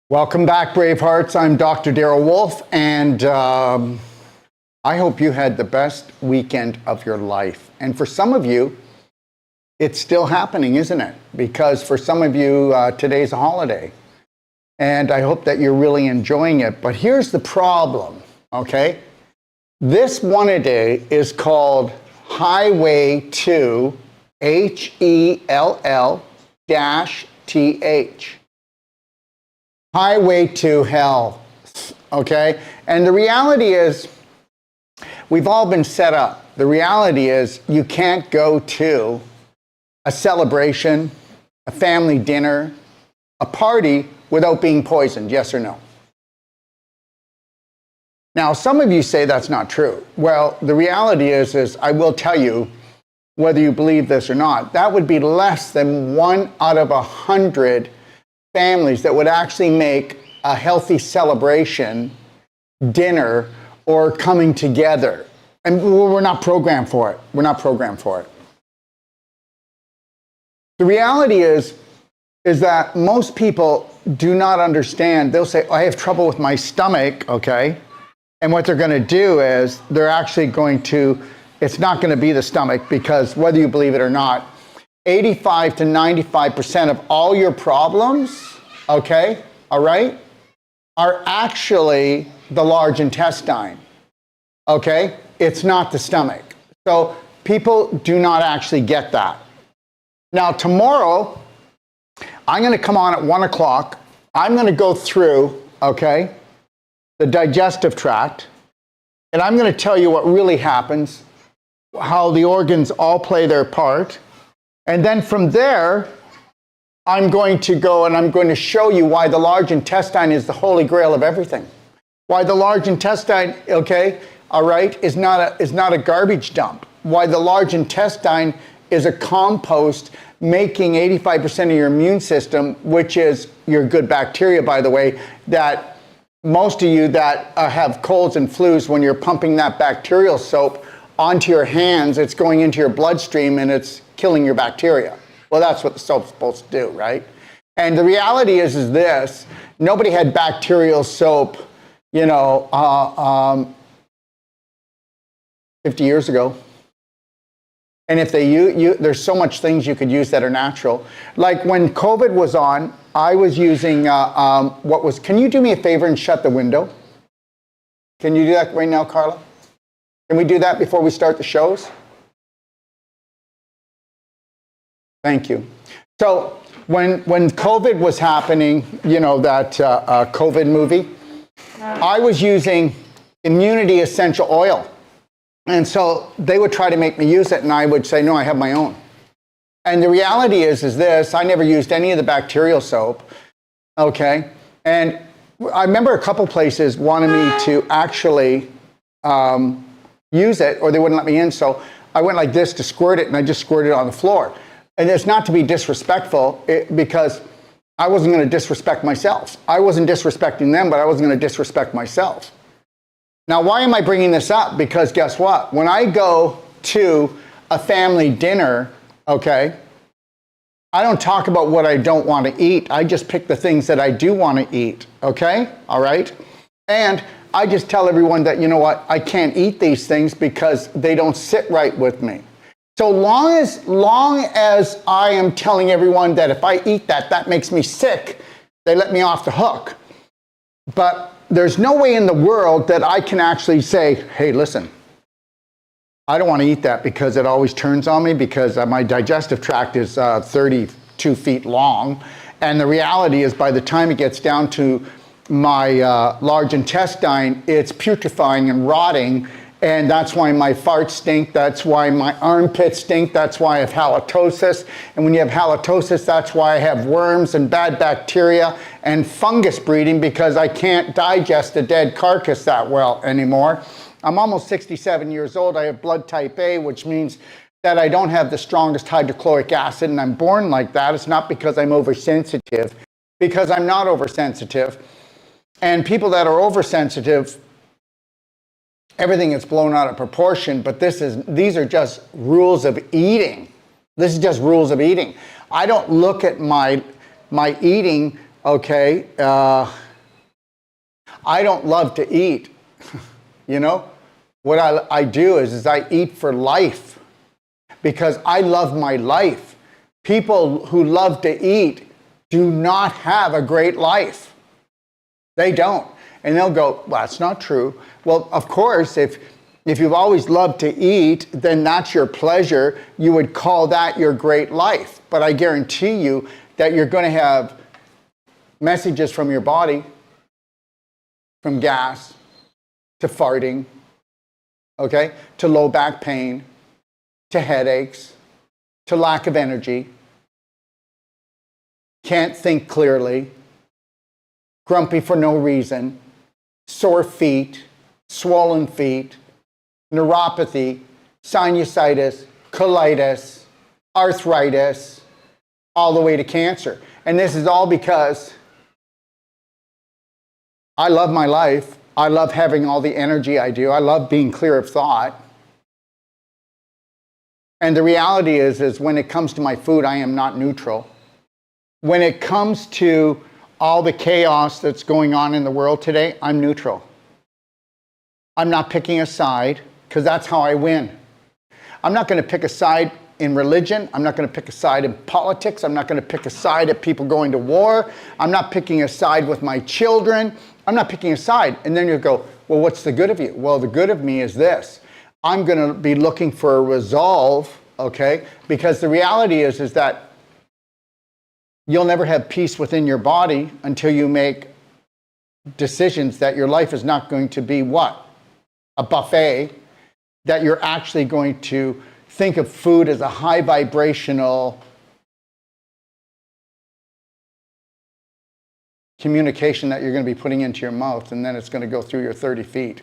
Welcome back, Bravehearts. I'm Dr. Darrell Wolfe, and I hope you had the best weekend of your life. And for some of you, it's still happening, isn't it? Because for some of you, today's a holiday. And I hope that you're really enjoying it. But here's the problem, okay? This one-a-day is called Highway to HELL-TH. Highway to hell, okay? And the reality is, we've all been set up. The reality is, you can't go to a celebration, a family dinner, a party without being poisoned, yes or no? Now, some of you say that's not true. Well, the reality is I will tell you, whether you believe this or not, that would be less than 1 out of 100 families that would actually make a healthy celebration, dinner, or coming together. And we're not programmed for it. We're not programmed for it. The reality is that most people do not understand. They'll say, I have trouble with my stomach, okay? And what they're going to do is they're actually going to, it's not going to be the stomach, because whether you believe it or not, 85 to 95% of all your problems, okay, all right, are actually the large intestine, okay? It's not the stomach. So people do not actually get that. Now, tomorrow, I'm going to come on at 1 o'clock. I'm going to go through, okay, the digestive tract, and I'm going to tell you what really happens, how the organs all play their part. And then from there, I'm going to go and I'm going to show you why the large intestine is the holy grail of everything. Why the large intestine, okay, all right, is not a garbage dump. Why the large intestine is a compost making 85% of your immune system, which is your good bacteria, by the way, that most of you that have colds and flus, when you're pumping that bacterial soap onto your hands, it's going into your bloodstream and it's killing your bacteria. Well, that's what the soap's supposed to do, right? And the reality is this: nobody had bacterial soap, 50 years ago. And if there's so much things you could use that are natural. Like when COVID was on, I was using can you do me a favor and shut the window? Can you do that right now, Carla? Can we do that before we start the shows? Thank you. So when COVID was happening, that COVID movie, I was using Immunity Essential Oil. And so they would try to make me use it, and I would say, no, I have my own. And the reality is this: I never used any of the bacterial soap, okay? And I remember a couple places wanted me to actually use it, or they wouldn't let me in. So I went like this to squirt it, and I just squirted it on the floor. And it's not to be disrespectful, because I wasn't going to disrespect myself. I wasn't disrespecting them, but I wasn't going to disrespect myself. Now, why am I bringing this up? Because guess what? When I go to a family dinner, okay, I don't talk about what I don't want to eat. I just pick the things that I do want to eat, okay? All right? And I just tell everyone that, you know what, I can't eat these things because they don't sit right with me. So long as I am telling everyone that if I eat that, that makes me sick, they let me off the hook. But there's no way in the world that I can actually say, hey, listen, I don't want to eat that because it always turns on me, because my digestive tract is 32 feet long. And the reality is, by the time it gets down to my large intestine, it's putrefying and rotting. And that's why my farts stink. That's why my armpits stink. That's why I have halitosis. And when you have halitosis, that's why I have worms and bad bacteria and fungus breeding, because I can't digest a dead carcass that well anymore. I'm almost 67 years old. I have blood type A, which means that I don't have the strongest hydrochloric acid, and I'm born like that. It's not because I'm oversensitive, because I'm not oversensitive. And people that are oversensitive, everything gets blown out of proportion, but these are just rules of eating. This is just rules of eating. I don't look at my eating, okay, I don't love to eat. You know, what I do is I eat for life because I love my life. People who love to eat do not have a great life. They don't. And they'll go, well, that's not true. Well, of course, if you've always loved to eat, then that's your pleasure. You would call that your great life. But I guarantee you that you're going to have messages from your body, from gas, to farting, okay, to low back pain, to headaches, to lack of energy, can't think clearly, grumpy for no reason, sore feet, swollen feet, neuropathy, sinusitis, colitis, arthritis, all the way to cancer. And this is all because I love my life. I love having all the energy I do. I love being clear of thought. And the reality is when it comes to my food, I am not neutral. When it comes to all the chaos that's going on in the world today, I'm neutral. I'm not picking a side because that's how I win. I'm not going to pick a side in religion. I'm not going to pick a side in politics. I'm not going to pick a side at people going to war. I'm not picking a side with my children. I'm not picking a side. And then you go, well, what's the good of you? Well, the good of me is this. I'm going to be looking for a resolve, okay? Because the reality is that you'll never have peace within your body until you make decisions that your life is not going to be what? A buffet, that you're actually going to think of food as a high vibrational communication that you're going to be putting into your mouth, and then it's going to go through your 30 feet.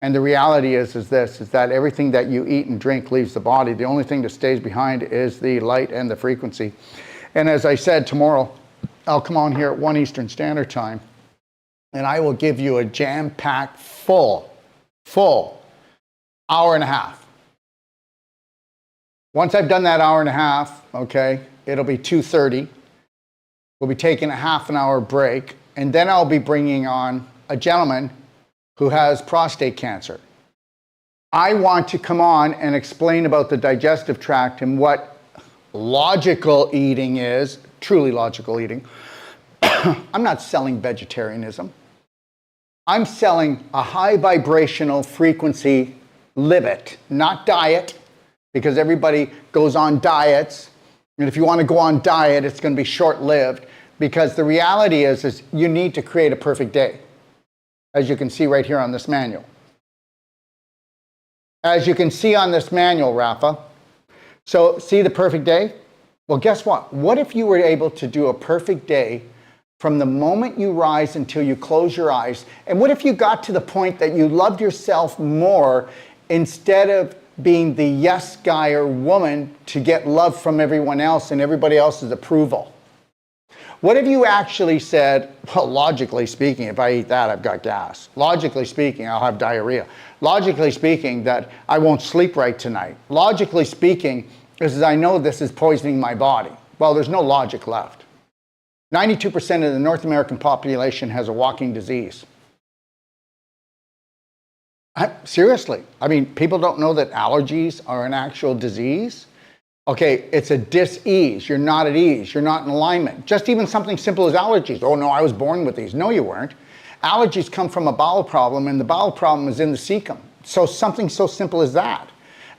And the reality is that everything that you eat and drink leaves the body. The only thing that stays behind is the light and the frequency. And as I said, tomorrow I'll come on here at 1 Eastern Standard Time, and I will give you a jam-packed, full hour and a half. Once I've done that hour and a half, okay, it'll be 2:30. We'll be taking a half an hour break, and then I'll be bringing on a gentleman who has prostate cancer. I want to come on and explain about the digestive tract and what logical eating is, truly logical eating. I'm not selling vegetarianism. I'm selling a high vibrational frequency, live it, not diet, because everybody goes on diets. And if you want to go on diet, it's going to be short-lived, because the reality is you need to create a perfect day, as you can see right here on this manual. As you can see on this manual, Rafa. So see the perfect day? Well, guess what? What if you were able to do a perfect day from the moment you rise until you close your eyes? And what if you got to the point that you loved yourself more instead of being the yes guy or woman to get love from everyone else and everybody else's approval? What if you actually said, well, logically speaking, if I eat that, I've got gas. Logically speaking, I'll have diarrhea. Logically speaking, that I won't sleep right tonight. Logically speaking, is I know this is poisoning my body. Well, there's no logic left. 92% of the North American population has a walking disease. Seriously, I mean, people don't know that allergies are an actual disease. Okay, it's a dis-ease. You're not at ease. You're not in alignment. Just even something simple as allergies. Oh, no, I was born with these. No, you weren't. Allergies come from a bowel problem, and the bowel problem is in the cecum. So something so simple as that.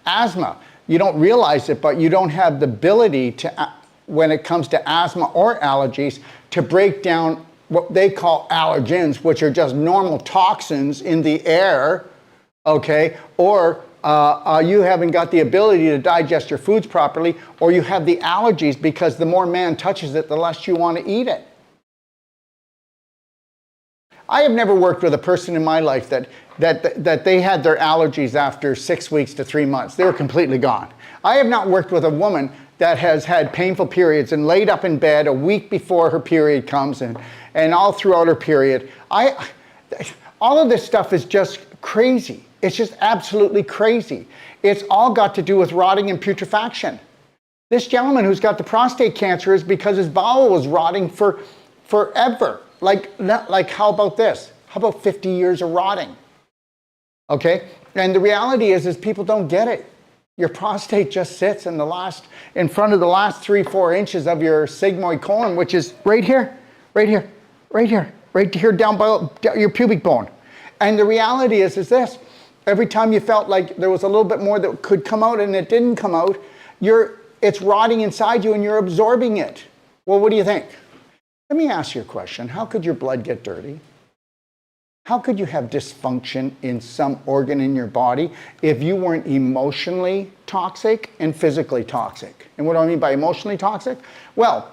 Asthma, you don't realize it, but you don't have the ability to, when it comes to asthma or allergies, to break down what they call allergens, which are just normal toxins in the air, okay, or you haven't got the ability to digest your foods properly, or you have the allergies because the more man touches it, the less you want to eat it. I have never worked with a person in my life that they had their allergies after 6 weeks to 3 months. They were completely gone. I have not worked with a woman that has had painful periods and laid up in bed a week before her period comes and all throughout her period. All of this stuff is just crazy. It's just absolutely crazy. It's all got to do with rotting and putrefaction. This gentleman who's got the prostate cancer is because his bowel was rotting for forever. Like how about this? How about 50 years of rotting? Okay? And the reality is people don't get it. Your prostate just sits in front of the last 3-4 inches of your sigmoid colon, which is right here, right here, right here, right here down by your pubic bone. And the reality is this: every time you felt like there was a little bit more that could come out and it didn't come out, it's rotting inside you and you're absorbing it. Well, what do you think? Let me ask you a question. How could your blood get dirty? How could you have dysfunction in some organ in your body if you weren't emotionally toxic and physically toxic? And what do I mean by emotionally toxic? Well,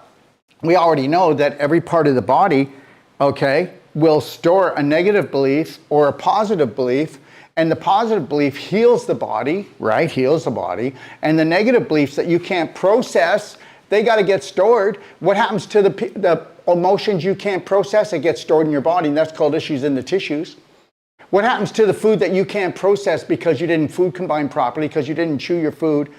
we already know that every part of the body, okay, will store a negative belief or a positive belief, and the positive belief heals the body, right? Heals the body. And the negative beliefs that you can't process, they got to get stored. What happens to the emotions you can't process? It gets stored in your body, and that's called issues in the tissues. What happens to the food that you can't process because you didn't food combine properly, because you didn't chew your food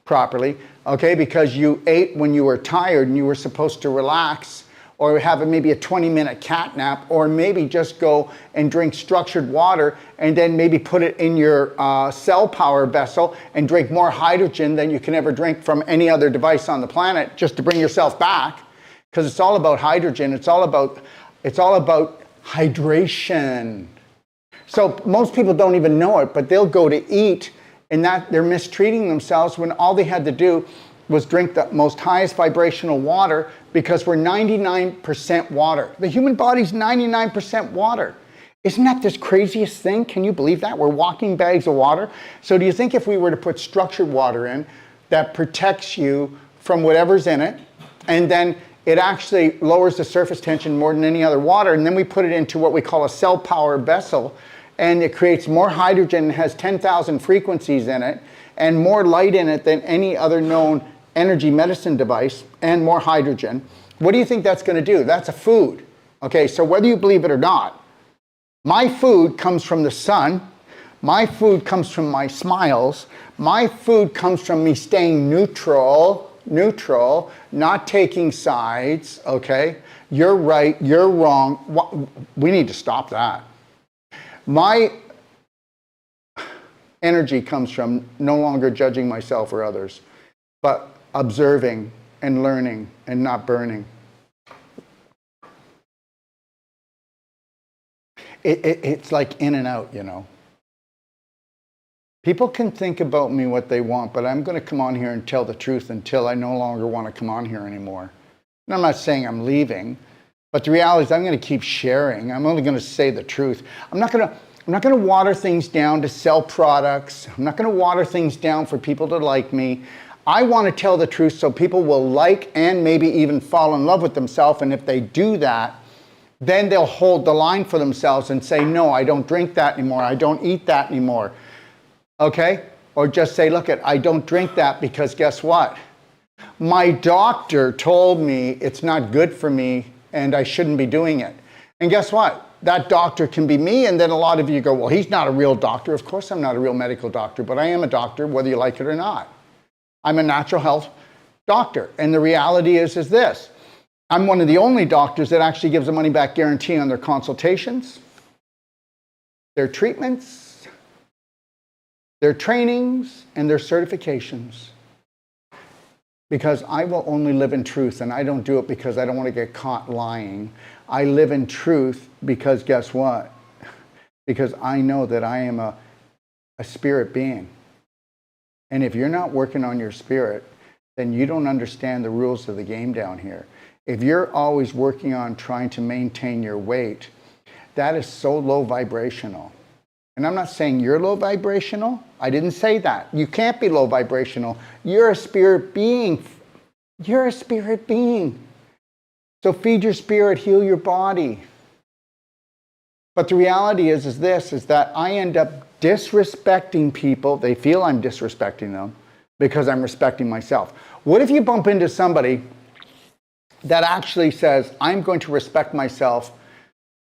properly, okay, because you ate when you were tired and you were supposed to relax, or have maybe a 20-minute cat nap, or maybe just go and drink structured water and then maybe put it in your cell power vessel and drink more hydrogen than you can ever drink from any other device on the planet just to bring yourself back, because it's all about hydrogen. It's all about hydration. So most people don't even know it, but they'll go to eat and that they're mistreating themselves when all they had to do was drink the most highest vibrational water, because we're 99% water. The human body's 99% water. Isn't that the craziest thing? Can you believe that? We're walking bags of water. So do you think if we were to put structured water in that protects you from whatever's in it, and then it actually lowers the surface tension more than any other water, and then we put it into what we call a cell power vessel, and it creates more hydrogen and has 10,000 frequencies in it, and more light in it than any other known energy medicine device, and more hydrogen. What do you think that's going to do? That's a food. Okay, so whether you believe it or not, my food comes from the sun. My food comes from my smiles. My food comes from me staying neutral, not taking sides, okay? You're right, you're wrong. We need to stop that. My energy comes from no longer judging myself or others, but observing and learning and not burning. It's like in and out, you know. People can think about me what they want, but I'm going to come on here and tell the truth until I no longer want to come on here anymore. And I'm not saying I'm leaving, but the reality is I'm going to keep sharing. I'm only going to say the truth. I'm not going to water things down to sell products. I'm not going to water things down for people to like me. I want to tell the truth so people will like and maybe even fall in love with themselves. And if they do that, then they'll hold the line for themselves and say, no, I don't drink that anymore. I don't eat that anymore. Okay? Or just say, look, I don't drink that because guess what? My doctor told me it's not good for me and I shouldn't be doing it. And guess what? That doctor can be me, and then a lot of you go, well, he's not a real doctor. Of course I'm not a real medical doctor, but I am a doctor whether you like it or not. I'm a natural health doctor. And the reality is this. I'm one of the only doctors that actually gives a money-back guarantee on their consultations, their treatments, their trainings, and their certifications. Because I will only live in truth, and I don't do it because I don't want to get caught lying. I live in truth because guess what? Because I know that I am a spirit being. And if you're not working on your spirit, then you don't understand the rules of the game down here. If you're always working on trying to maintain your weight, that is so low vibrational. And I'm not saying you're low vibrational. I didn't say that. You can't be low vibrational. You're a spirit being. You're a spirit being. So feed your spirit, heal your body. But the reality is that I end up disrespecting people. They feel I'm disrespecting them because I'm respecting myself. What if you bump into somebody that actually says, I'm going to respect myself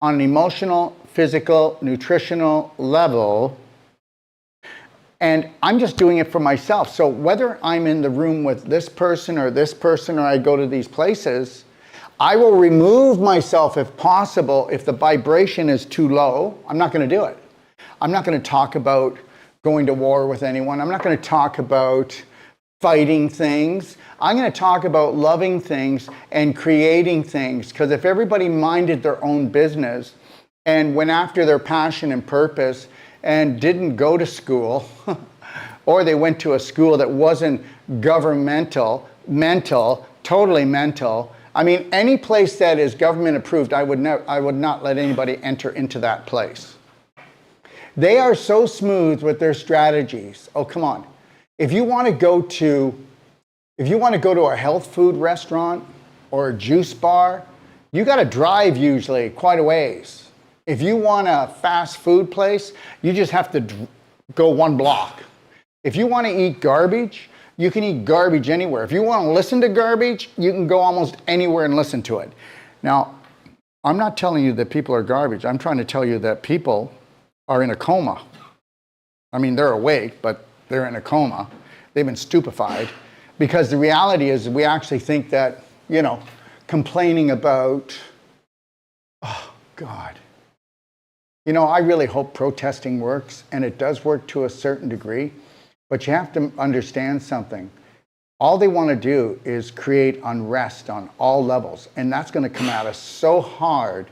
on an emotional, physical, nutritional level, and I'm just doing it for myself. So whether I'm in the room with this person or I go to these places, I will remove myself if possible. If the vibration is too low, I'm not going to do it. I'm not going to talk about going to war with anyone. I'm not going to talk about fighting things. I'm going to talk about loving things and creating things. Because if everybody minded their own business and went after their passion and purpose and didn't go to school, or they went to a school that wasn't governmental, mental, totally mental. I mean, any place that is government approved, I would not let anybody enter into that place. They are so smooth with their strategies. Oh, come on. If you want to go to a health food restaurant or a juice bar, you got to drive usually quite a ways. If you want a fast food place, you just have to go 1 block. If you want to eat garbage, you can eat garbage anywhere. If you want to listen to garbage, you can go almost anywhere and listen to it. Now, I'm not telling you that people are garbage. I'm trying to tell you that people are in a coma. I mean, they're awake, but they're in a coma. They've been stupefied. Because the reality is we actually think that, complaining about, oh, God. I really hope protesting works, and it does work to a certain degree. But you have to understand something. All they want to do is create unrest on all levels. And that's going to come at us so hard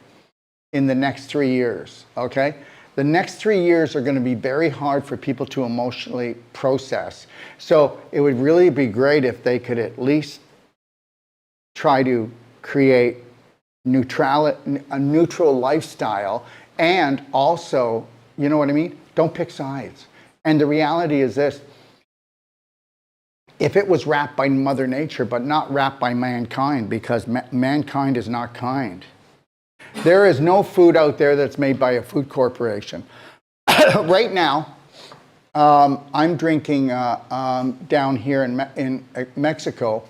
in the next 3 years, okay? The next 3 years are going to be very hard for people to emotionally process. So it would really be great if they could at least try to create a neutral lifestyle, and also, you know what I mean? Don't pick sides. And the reality is this: if it was wrapped by Mother Nature, but not wrapped by mankind, because mankind is not kind. There is no food out there that's made by a food corporation. Right now, I'm drinking down here in Mexico.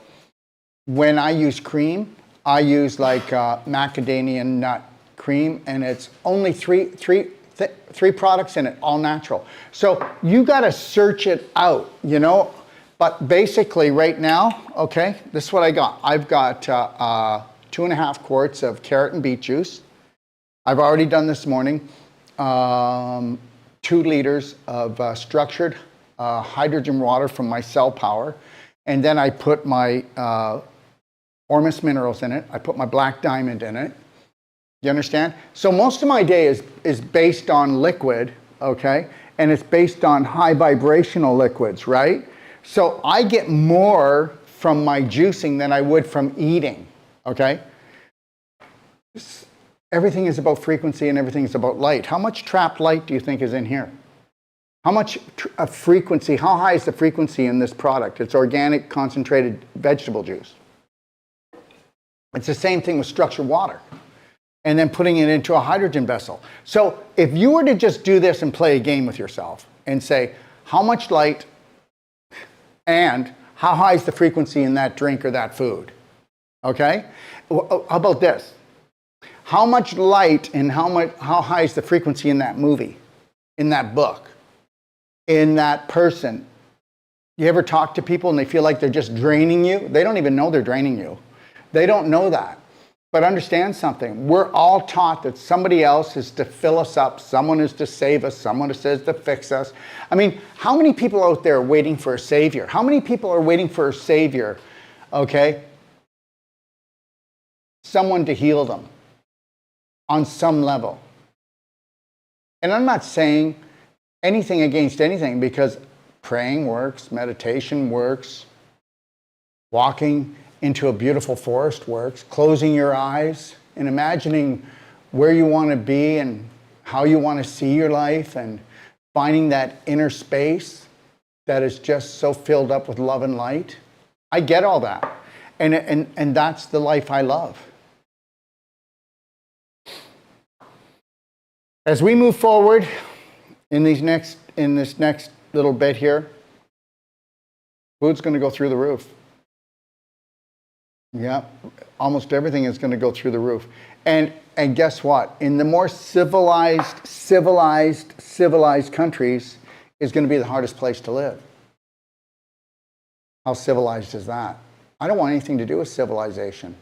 When I use cream, I use like macadamia nut cream, and it's only three products in it, all natural. So you got to search it out, But basically right now, okay, this is what I got. I've got 2.5 quarts of carrot and beet juice. I've already done this morning. 2 liters of structured hydrogen water from my Cell Power. And then I put my Ormus minerals in it. I put my black diamond in it. You understand? So most of my day is based on liquid, okay? And it's based on high vibrational liquids, right? So I get more from my juicing than I would from eating, okay? Everything is about frequency and everything is about light. How much trapped light do you think is in here? How much frequency, how high is the frequency in this product? It's organic concentrated vegetable juice. It's the same thing with structured water. And then putting it into a hydrogen vessel. So if you were to just do this and play a game with yourself and say, how much light and how high is the frequency in that drink or that food? Okay? How about this? How much light and how high is the frequency in that movie, in that book, in that person? You ever talk to people and they feel like they're just draining you? They don't even know they're draining you. They don't know that. But understand something. We're all taught that somebody else is to fill us up, someone is to save us, someone is to fix us. I mean, how many people out there are waiting for a savior? How many people are waiting for a savior, okay? Someone to heal them on some level. And I'm not saying anything against anything, because praying works, meditation works, walking into a beautiful forest works, closing your eyes and imagining where you want to be and how you want to see your life, and finding that inner space that is just so filled up with love and light. I get all that. And that's the life I love. As we move forward in this next little bit here, food's going to go through the roof. Yeah, almost everything is going to go through the roof. And guess what? In the more civilized countries is going to be the hardest place to live. How civilized is that? I don't want anything to do with civilization.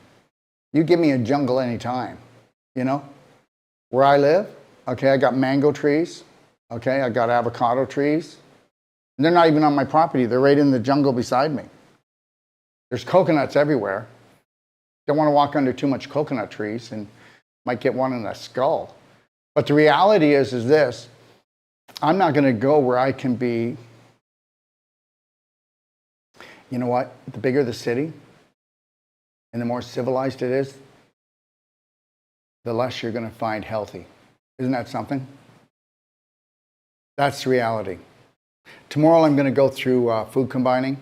You give me a jungle anytime, you know? Where I live, okay, I got mango trees, okay, I got avocado trees. And they're not even on my property. They're right in the jungle beside me. There's coconuts everywhere. Don't want to walk under too much coconut trees and might get one in the skull. But the reality is this, I'm not going to go where I can be, you know what, the bigger the city and the more civilized it is, the less you're going to find healthy. Isn't that something? That's the reality. Tomorrow I'm going to go through food combining.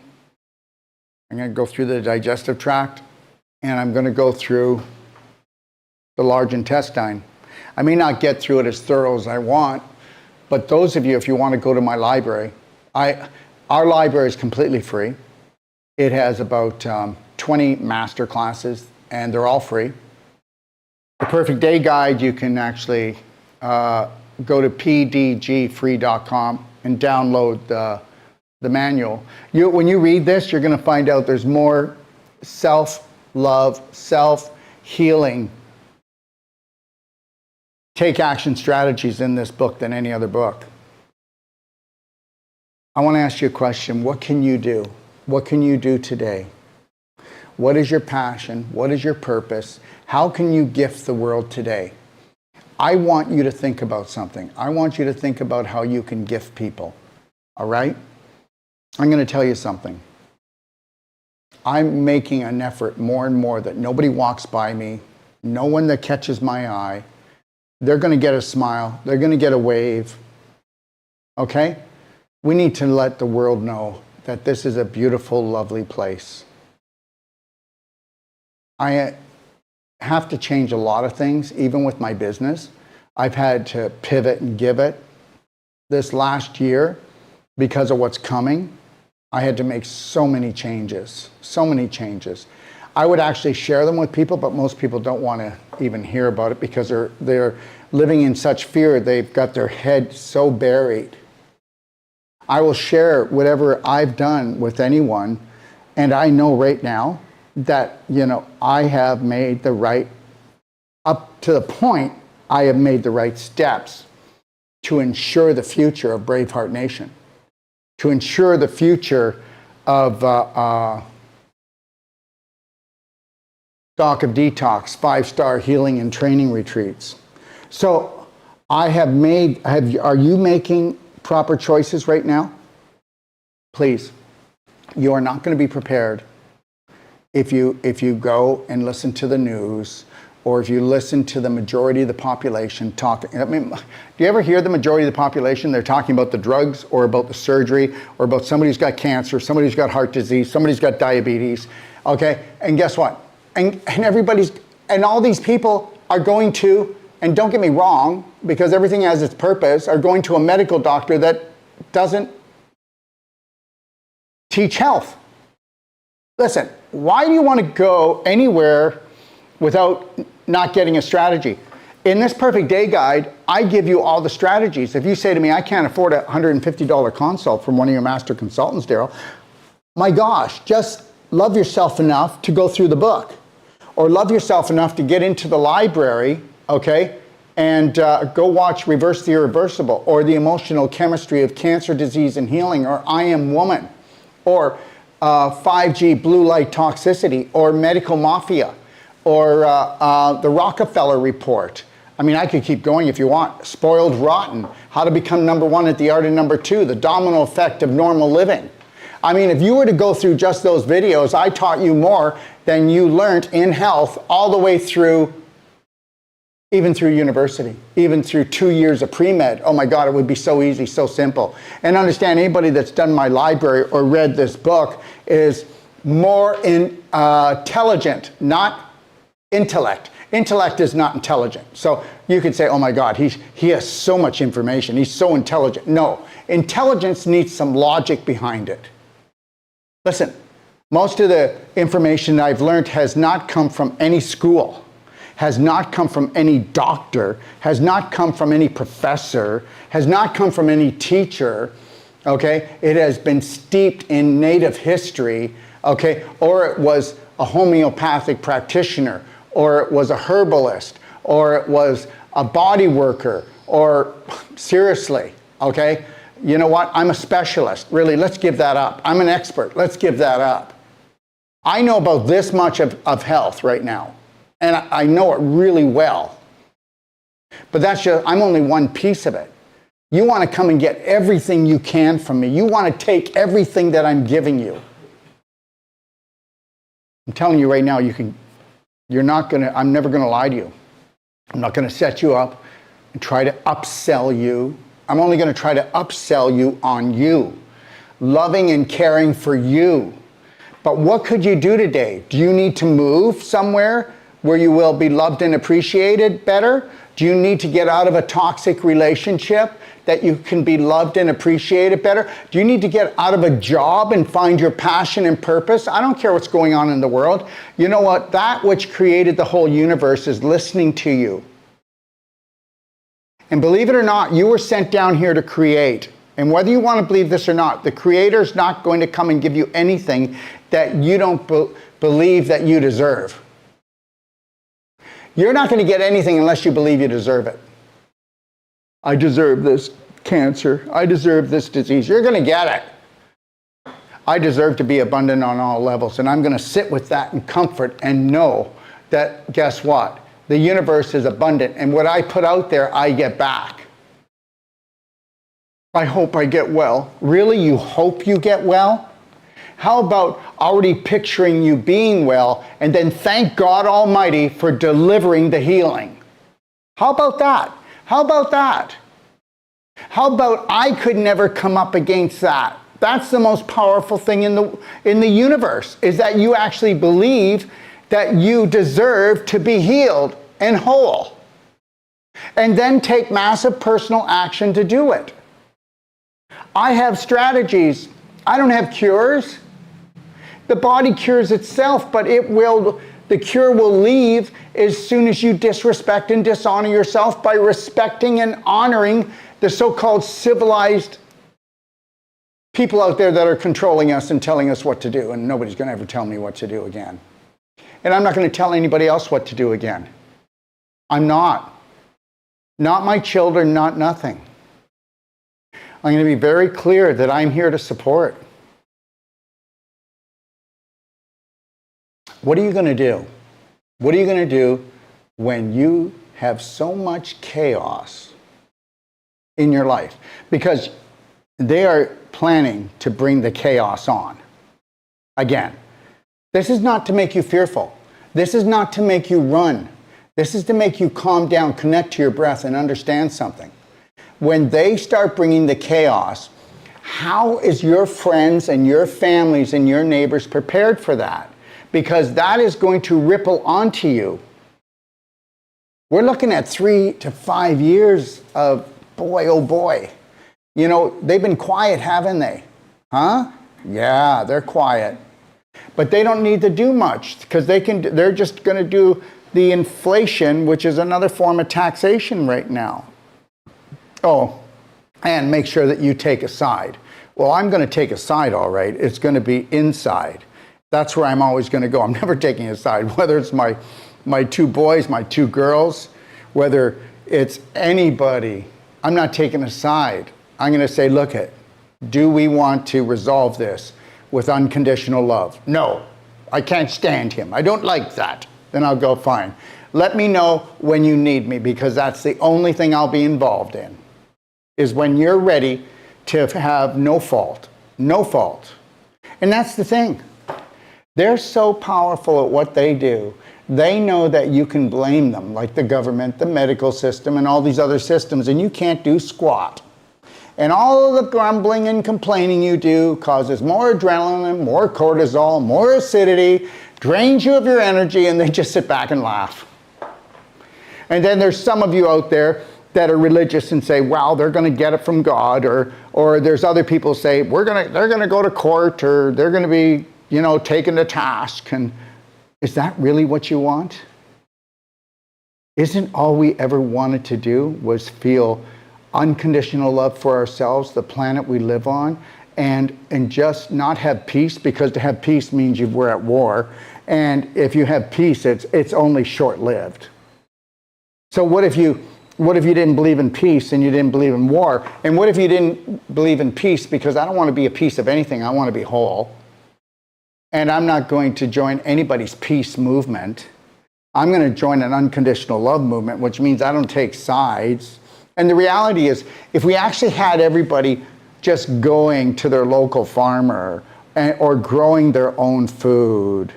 I'm going to go through the digestive tract, and I'm going to go through the large intestine. I may not get through it as thorough as I want, but those of you, if you want to go to my library, our library is completely free. It has about 20 master classes, and they're all free. The Perfect Day Guide, you can actually go to pdgfree.com and download the manual. When you read this, you're going to find out there's more self-love, self-healing, take action strategies in this book than any other book. I want to ask you a question. What can you do? What can you do today? What is your passion? What is your purpose? How can you gift the world today? I want you to think about something. I want you to think about how you can gift people. All right? I'm going to tell you something. I'm making an effort more and more that nobody walks by me, no one that catches my eye. They're going to get a smile. They're going to get a wave. Okay? We need to let the world know that this is a beautiful, lovely place. I have to change a lot of things, even with my business. I've had to pivot and give it. This last year, because of what's coming, I had to make so many changes, so many changes. I would actually share them with people, but most people don't want to even hear about it because they're living in such fear. They've got their head so buried. I will share whatever I've done with anyone, and I know right now that, I have made the right, up to the point, I have made the right steps to ensure the future of Braveheart Nation, to ensure the future of Doc of Detox, 5-star healing and training retreats. So I have made, are you making proper choices right now? Please, you are not going to be prepared if you go and listen to the news, or if you listen to the majority of the population talking. I mean, do you ever hear the majority of the population? They're talking about the drugs, or about the surgery, or about somebody who's got cancer, somebody who's got heart disease, somebody's got diabetes. Okay, and guess what? And all these people are going to, and don't get me wrong, because everything has its purpose, are going to a medical doctor that doesn't teach health. Listen, why do you want to go anywhere without not getting a strategy? In this Perfect Day Guide, I give you all the strategies. If you say to me, I can't afford a $150 consult from one of your master consultants, Daryl, my gosh, just love yourself enough to go through the book, or love yourself enough to get into the library, okay, and go watch Reverse the Irreversible, or The Emotional Chemistry of Cancer, Disease, and Healing, or I Am Woman, or 5G Blue Light Toxicity, or Medical Mafia, or the Rockefeller Report. I mean, I could keep going if you want. Spoiled Rotten, How to Become Number One at the Art of Number Two, The Domino Effect of Normal Living. I mean, if you were to go through just those videos, I taught you more than you learned in health all the way through, even through university, even through 2 years of pre-med. Oh my God, it would be so easy, so simple. And understand, anybody that's done my library or read this book is more intelligent, not intellect. Intellect is not intelligent. So you could say, oh my God, he has so much information, he's so intelligent. No, intelligence needs some logic behind it. Listen, most of the information I've learned has not come from any school, has not come from any doctor, has not come from any professor, has not come from any teacher, okay? It has been steeped in native history, okay? Or it was a homeopathic practitioner, or it was a herbalist, or it was a body worker, or seriously, okay? You know what? I'm a specialist. Really, let's give that up. I'm an expert. Let's give that up. I know about this much of health right now, and I know it really well. But that's just, I'm only one piece of it. You want to come and get everything you can from me. You want to take everything that I'm giving you. I'm telling you right now, I'm never going to lie to you. I'm not going to set you up and try to upsell you. I'm only going to try to upsell you on you, loving and caring for you. But what could you do today? Do you need to move somewhere where you will be loved and appreciated better? Do you need to get out of a toxic relationship that you can be loved and appreciated better? Do you need to get out of a job and find your passion and purpose? I don't care what's going on in the world. You know what? That which created the whole universe is listening to you. And believe it or not, you were sent down here to create. And whether you want to believe this or not, the Creator is not going to come and give you anything that you don't believe that you deserve. You're not going to get anything unless you believe you deserve it. I deserve this cancer. I deserve this disease. You're going to get it. I deserve to be abundant on all levels. And I'm going to sit with that in comfort and know that, guess what? The universe is abundant. And what I put out there, I get back. I hope I get well. Really? You hope you get well? How about already picturing you being well and then thank God Almighty for delivering the healing? How about that? How about that? How about I could never come up against that? That's the most powerful thing in the universe, is that you actually believe that you deserve to be healed and whole. And then take massive personal action to do it. I have strategies. I don't have cures. The body cures itself, but the cure will leave as soon as you disrespect and dishonor yourself by respecting and honoring the so-called civilized people out there that are controlling us and telling us what to do. And nobody's going to ever tell me what to do again. And I'm not going to tell anybody else what to do again. I'm not. Not my children, not nothing. I'm going to be very clear that I'm here to support. What are you going to do? What are you going to do when you have so much chaos in your life? Because they are planning to bring the chaos on. Again, this is not to make you fearful. This is not to make you run. This is to make you calm down, connect to your breath, and understand something. When they start bringing the chaos, how is your friends and your families and your neighbors prepared for that? Because that is going to ripple onto you. We're looking at 3 to 5 years of boy, oh boy. You know, they've been quiet, haven't they? Huh? Yeah, they're quiet. But they don't need to do much because they're just going to do the inflation, which is another form of taxation right now. Oh, and make sure that you take a side. Well, I'm going to take a side, all right. It's going to be inside. That's where I'm always going to go. I'm never taking a side, whether it's my 2 boys, my 2 girls, whether it's anybody. I'm not taking a side. I'm going to say, look do we want to resolve this with unconditional love? No, I can't stand him. I don't like that. Then I'll go, fine. Let me know when you need me, because that's the only thing I'll be involved in, is when you're ready to have no fault. No fault. And that's the thing. They're so powerful at what they do. They know that you can blame them, like the government, the medical system, and all these other systems, and you can't do squat. And all of the grumbling and complaining you do causes more adrenaline, more cortisol, more acidity, drains you of your energy, and they just sit back and laugh. And then there's some of you out there that are religious and say, well, they're going to get it from God, or there's other people say, they're going to go to court, or they're going to be, taken to task. And is that really what you want? Isn't all we ever wanted to do was feel unconditional love for ourselves, the planet we live on, and just not have peace? Because to have peace means we're at war, And if you have peace, it's only short-lived. So what if you didn't believe in peace and you didn't believe in war? And what if you didn't believe in peace because I don't want to be a piece of anything, I want to be whole. And I'm not going to join anybody's peace movement. I'm going to join an unconditional love movement, which means I don't take sides. And the reality is, if we actually had everybody just going to their local farmer or growing their own food,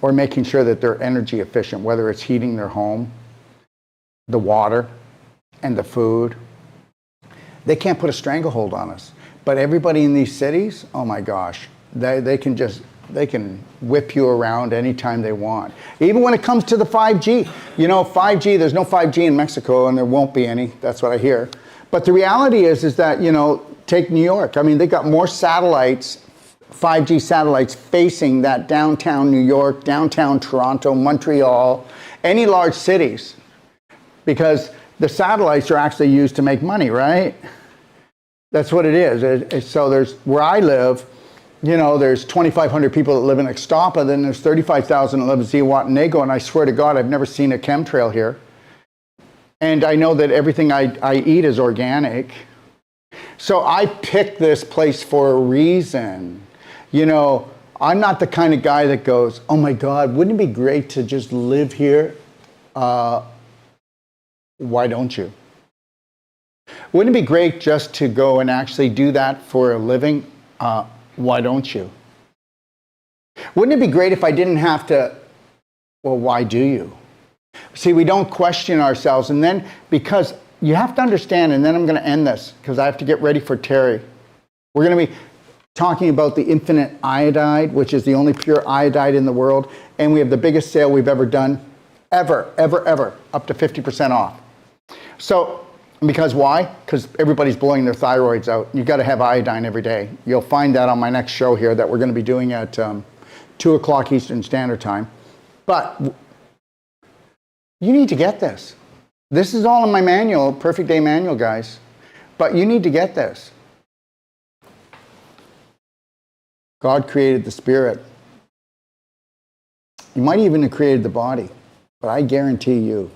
or making sure that they're energy efficient, whether it's heating their home, the water, and the food, they can't put a stranglehold on us. But everybody in these cities, oh my gosh, they can whip you around anytime they want. Even when it comes to the 5G. You know, 5G, there's no 5G in Mexico and there won't be any, that's what I hear. But the reality is that, you know, take New York. I mean, they got more satellites, 5G satellites facing that downtown New York, downtown Toronto, Montreal, any large cities, because the satellites are actually used to make money, right? That's what it is. So there's, where I live, you know, there's 2,500 people that live in Ixtapa, then there's 35,000 that live in Zihuatanejo, and I swear to God, I've never seen a chemtrail here. And I know that everything I eat is organic. So I picked this place for a reason. You know, I'm not the kind of guy that goes, oh my God, wouldn't it be great to just live here? Why don't you? Wouldn't it be great just to go and actually do that for a living? Why don't you? Wouldn't it be great if I didn't have to? Well, why do you? See, we don't question ourselves. And then, because you have to understand, and then I'm going to end this because I have to get ready for Terry. We're going to be talking about the infinite iodide, which is the only pure iodide in the world. And we have the biggest sale we've ever done, ever, up to 50% off. So, because why? Because everybody's blowing their thyroids out. You've got to have iodine every day. You'll find that on my next show here that we're going to be doing at 2 o'clock Eastern Standard Time. But you need to get this. This is all in my manual, Perfect Day Manual, guys. But you need to get this. God created the spirit. He might even have created the body. But I guarantee you,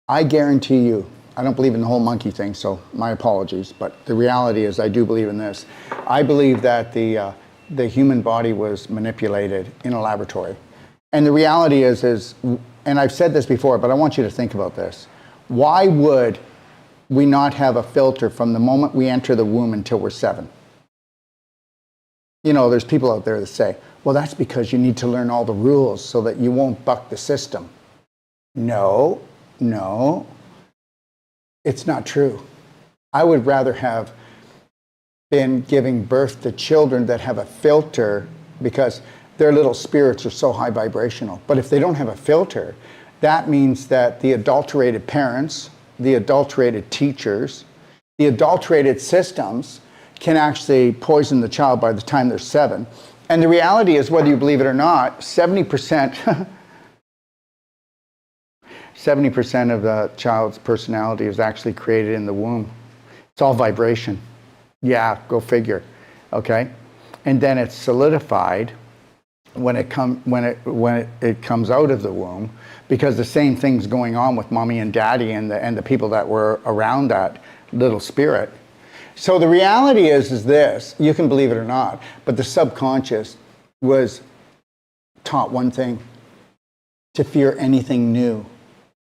I don't believe in the whole monkey thing, so my apologies. But the reality is I do believe in this. I believe that the human body was manipulated in a laboratory. And the reality is, and I've said this before, but I want you to think about this. Why would we not have a filter from the moment we enter the womb until we're 7? You know, there's people out there that say, well, that's because you need to learn all the rules so that you won't buck the system. No, it's not true. I would rather have been giving birth to children that have a filter because their little spirits are so high vibrational. But if they don't have a filter, that means that the adulterated parents, the adulterated teachers, the adulterated systems can actually poison the child by the time they're 7. And the reality is, whether you believe it or not, 70% 70% of the child's personality is actually created in the womb. It's all vibration. Yeah, go figure. Okay? And then it's solidified when it comes out of the womb, because the same thing's going on with mommy and daddy and the people that were around that little spirit. So the reality is this, you can believe it or not, but the subconscious was taught one thing: to fear anything new.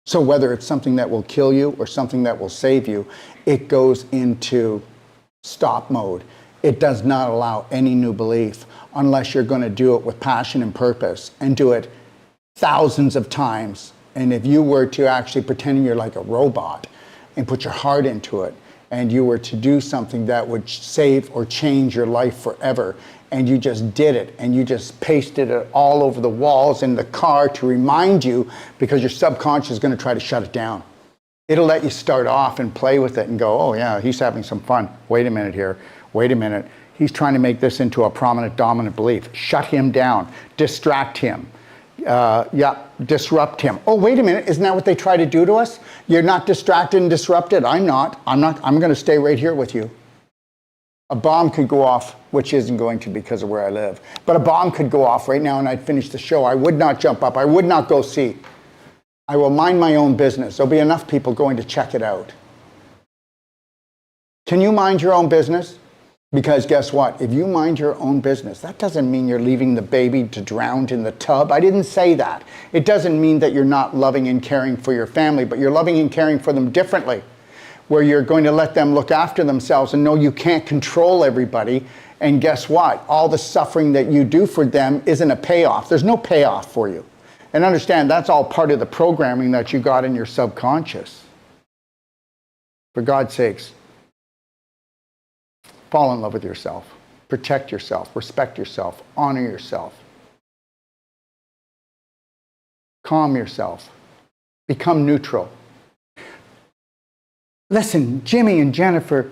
So whether it's something that will kill you or something that will save you, it goes into stop mode. It does not allow any new belief unless you're going to do it with passion and purpose and do it thousands of times. And if you were to actually pretend you're like a robot and put your heart into it, and you were to do something that would save or change your life forever, and you just did it, and you just pasted it all over the walls in the car to remind you, because your subconscious is going to try to shut it down. It'll let you start off and play with it and go, oh yeah, he's having some fun. Wait a minute here. Wait a minute. He's trying to make this into a prominent, dominant belief. Shut him down. Distract him. Disrupt him. Oh, wait a minute. Isn't that what they try to do to us? You're not distracted and disrupted. I'm not. I'm going to stay right here with you. A bomb could go off, which isn't going to because of where I live. But a bomb could go off right now and I'd finish the show. I would not jump up. I would not go see. I will mind my own business. There'll be enough people going to check it out. Can you mind your own business? Because guess what? If you mind your own business, that doesn't mean you're leaving the baby to drown in the tub. I didn't say that. It doesn't mean that you're not loving and caring for your family, but you're loving and caring for them differently, where you're going to let them look after themselves and know you can't control everybody. And guess what? All the suffering that you do for them isn't a payoff. There's no payoff for you. And understand, that's all part of the programming that you got in your subconscious. For God's sakes, fall in love with yourself. Protect yourself. Respect yourself. Honor yourself. Calm yourself. Become neutral. Listen, Jimmy and Jennifer,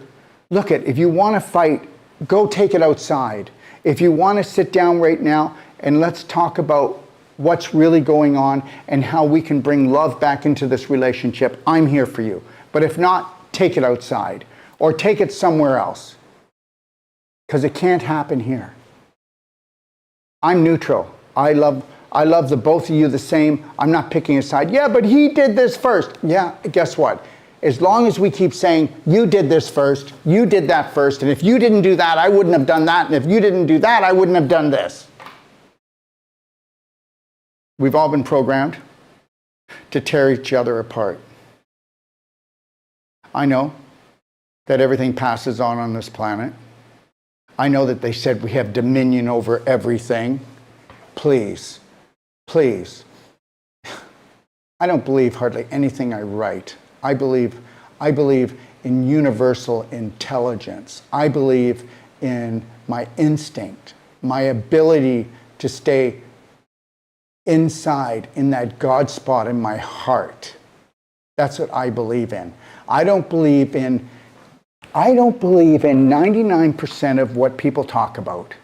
look at, if you want to fight, go take it outside. If you want to sit down right now and let's talk about what's really going on and how we can bring love back into this relationship, I'm here for you. But if not, take it outside or take it somewhere else. Because it can't happen here. I'm neutral. I love the both of you the same. I'm not picking a side. Yeah, but he did this first. Yeah, guess what? As long as we keep saying, you did this first, you did that first, and if you didn't do that, I wouldn't have done that, and if you didn't do that, I wouldn't have done this. We've all been programmed to tear each other apart. I know that everything passes on this planet. I know that they said we have dominion over everything. Please, please. I don't believe hardly anything I write. I believe in universal intelligence. I believe in my instinct, my ability to stay inside in that God spot in my heart. That's what I believe in. I don't believe in 99% of what people talk about.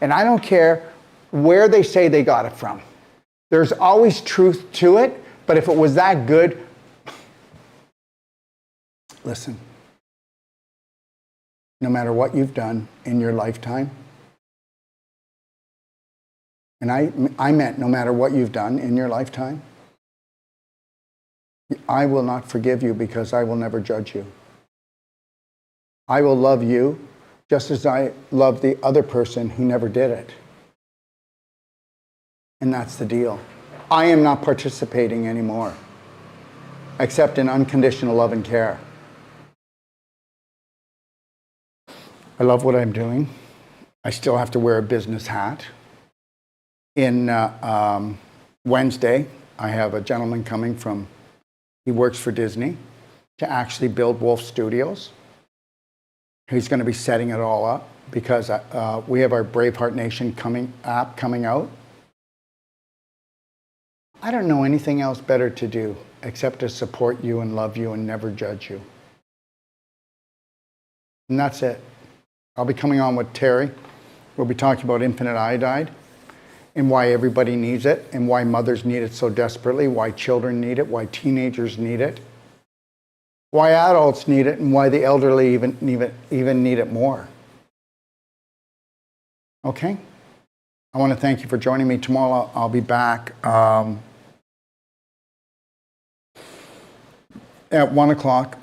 And I don't care where they say they got it from. There's always truth to it, but if it was that good, listen, no matter what you've done in your lifetime, and I meant no matter what you've done in your lifetime, I will not forgive you because I will never judge you. I will love you just as I love the other person who never did it. And that's the deal. I am not participating anymore, except in unconditional love and care. I love what I'm doing. I still have to wear a business hat. In Wednesday, I have a gentleman coming he works for Disney, to actually build Wolf Studios. He's going to be setting it all up because we have our Braveheart Nation app coming out. I don't know anything else better to do except to support you and love you and never judge you. And that's it. I'll be coming on with Terry. We'll be talking about infinite iodide and why everybody needs it and why mothers need it so desperately, why children need it, why teenagers need it, why adults need it, and why the elderly even need it more. Okay? I want to thank you for joining me. Tomorrow I'll be back at 1 o'clock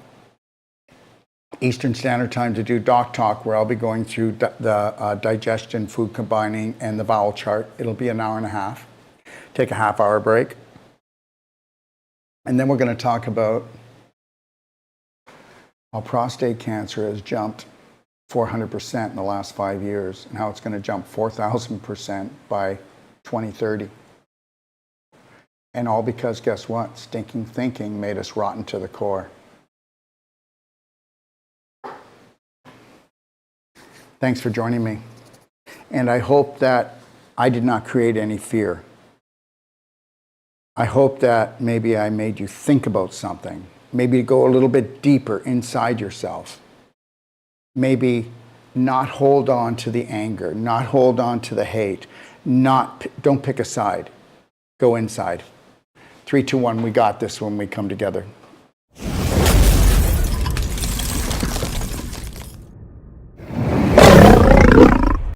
Eastern Standard Time to do Doc Talk, where I'll be going through the digestion, food combining, and the vowel chart. It'll be an hour and a half. Take a half-hour break. And then we're going to talk about how prostate cancer has jumped 400% in the last 5 years, and how it's going to jump 4,000% by 2030. And all because, guess what? Stinking thinking made us rotten to the core. Thanks for joining me. And I hope that I did not create any fear. I hope that maybe I made you think about something. Maybe go a little bit deeper inside yourself. Maybe not hold on to the anger, not hold on to the hate, don't pick a side. Go inside. 3, 2, 1, we got this when we come together.